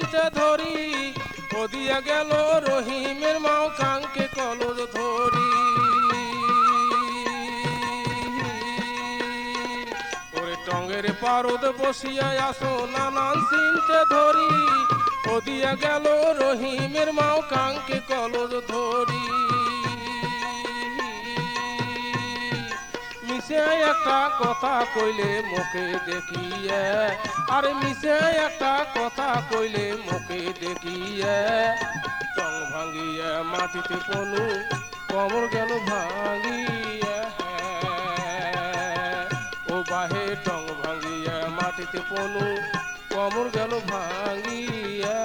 চিনতে ধরি ও দিয়া গেল রহিমের মাও কাঙ্কে কলজ ধরি ওরে টঙ্গের পারদ বসিয়া আসো নানান চিনতে ধরি ও দিয়া গেল রহিমের মাও কাঙ্কে কলজ ধরি মিশে একটা কথা কইলে মুখে দেখিয়ে আরে মিশে একটা কথা কইলে মুখে দেখিয়ে টং ভাঙিয়ে মাটিতে পনু কমর গেল ভাঙিয়ে ও বাহে টং ভাঙিয়ে মাটিতে পনু কমর গেল ভাঙিয়ে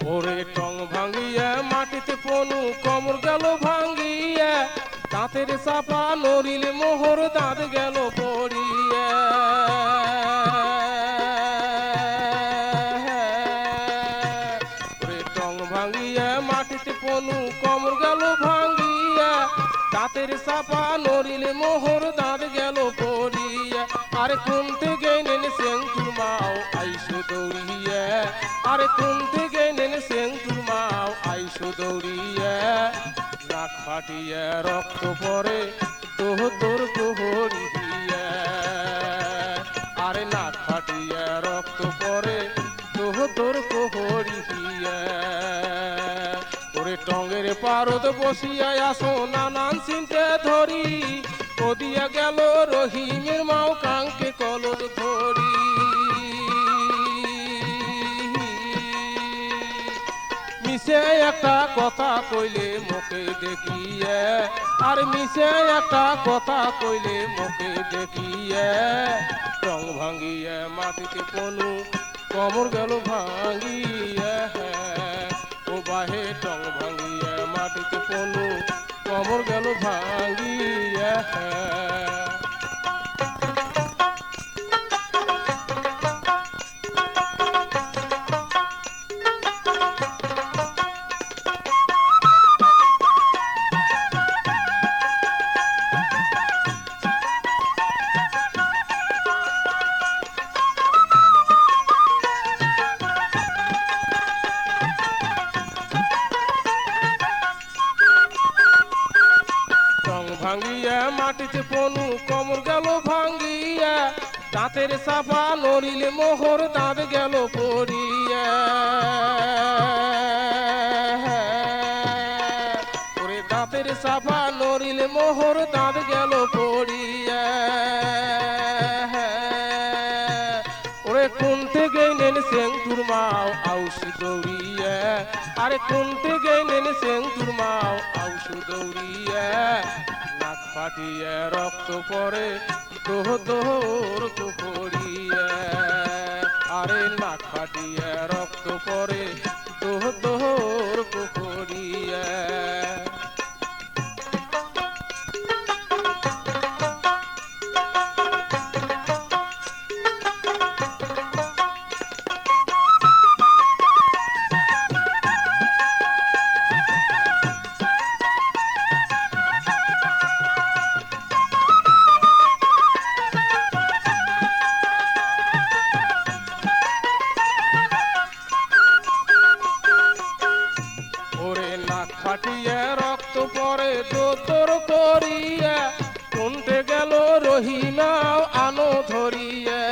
ওরে টং ভাঙিয়া মাটিতে পনু কমর গেল ভাঙিয়া দাঁতের চাপা নড়িলে মোহর দাঁত গেল পড়িয়া ওরে টং ভাঙিয়া মাটিতে পনু কমর গেল ভাঙিয়া দাঁতের চাপা নড়িলে মোহর দাঁত গেল পড়িয়া আরে কোন থেকে নেন সেঙ্কুর মাও আইসো দৌড়িয়া আরে কোন থেকে নেন সেঙ্কুর মাও আইসো দৌড়িয়া নাক ফাটিয়া রক্ত পরে তোর কোহরি দিয়া আরে নাক ফাটিয়া রক্ত পরে তোর কোহরি দিয়া ওরে টঙ্গের পারদ বসিয়া আসো নানান চিনতে ধরি ও দিয়া গেল রহিমের মাও কাঙ্কে কলজ ধরি মিশে একটা কথা কইলে মুখে দেখিয়ে আর মিশে একটা কথা কইলে মুখে দেখিয়ে টং ভাঙিয়ে মাটিতে পনু কমর গেল ভাঙিয়ে ও বাহে টং ভাঙিয়ে মাটিতে পনু কমর গেল ভাঙিয়ে ভাঙিয়া মাটিতে পনু কমর গেল ভাঙিয়া দাঁতের চাপা নড়িলে মোহর দাঁত গেল পড়িয়া ওরে দাঁতের চাপা নড়িলে মোহর দাঁত গেল পড়িয়া ওরে কোন থেকে নেন সেঙ্কুর মাও আউসি দৌড়িয়া আরে কোন থেকে নেন সেঙ্কুর মাও আউসু দৌড়িয়া নাক ফাটিয়ে রক্ত পরে তোর কুকুরিয়া আরে নাক ফাটিয়ে রক্ত পরে তোর কুকুরিয়া ফাটিয়ে রক্ত পরে তোর করিয়া কোনতে গেল রহিমাও আনো ধরিয়া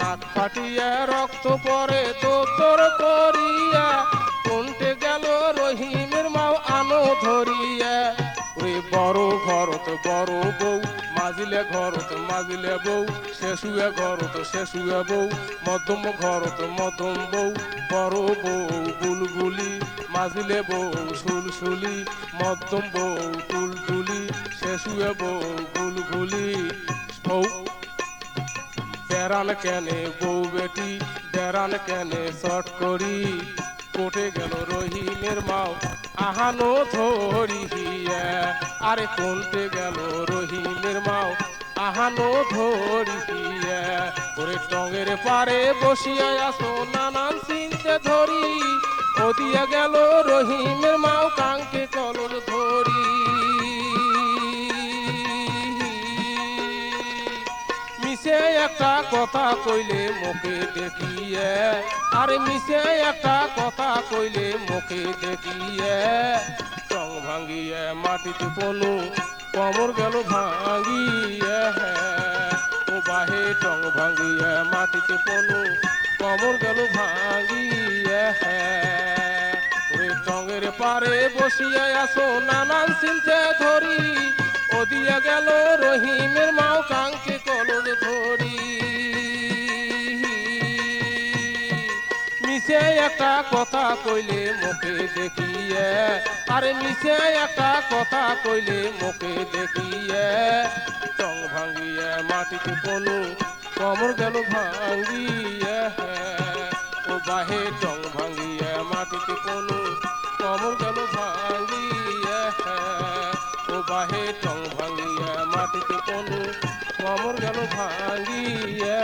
নাক ফাটিয়ে রক্ত পরে তোর করিয়া কোনতে গেল রহিমের মাও আনো ধরিয়া ওই বড় ঘরত বড় বউ মাজিলে ঘরত মাজিলে বউ শেষুয়ে ঘরত শেষুয়ে বউ মধ্যম ঘরত মধ্যম বউ বড় বউ বুলবুলি মাজিলে বউ সুলসুলি মধ্যম বউ টুলটুলি শেষুয়ে বউ বুলবুলি বউ বেড়ান কেনে বউ বেটি বেড়ান কেনে শট করি কোটে গেল রহিমের মাও আহানো ধরিয়া আরে কোনতে গেল রহিমের মাও আহানো ধরিয়া ওরে টঙ্গের পারে বসিয়া আসো নানান চিনতে ধরি ওদিয়া গেল রহিমের মাও কাঙ্কে কলর ধরি মিশে একটা কথা কইলে মুখে দেখিয়ে আরে মিশে একটা কথা কইলে মুখে দেখিয়ে টং ভাঙ্গিয়ে মাটিতে পনু কমর গেল ভাঙ্গিয়ে ও বাহে টং ভাঙ্গিয়ে মাটিতে পনু কমর গেল ভাঙ্গিয়ে ওরে টঙ্গের পারে বসিয়া আসো নানান চিনতে ধরি ওদিয়া গেল রহিমের মাও কাঙ্কে কলর ধরি মিশে একটা কথা কইলে মুখে দেখিয়ে আরে মিশে একটা কথা কইলে মুখে দেখিয়ে টং ভাঙ্গিয়ে মাটিতে পনু কমর গেল ভাঙ্গিয়ে ও বাহে টং ভাঙ্গিয়ে মাটিতে পনু কমর গেল ভাঙ্গিয়ে ও বাহে টং ভাঙ্গিয়ে মাটিতে পনু কমর গেল ভাঙ্গিয়ে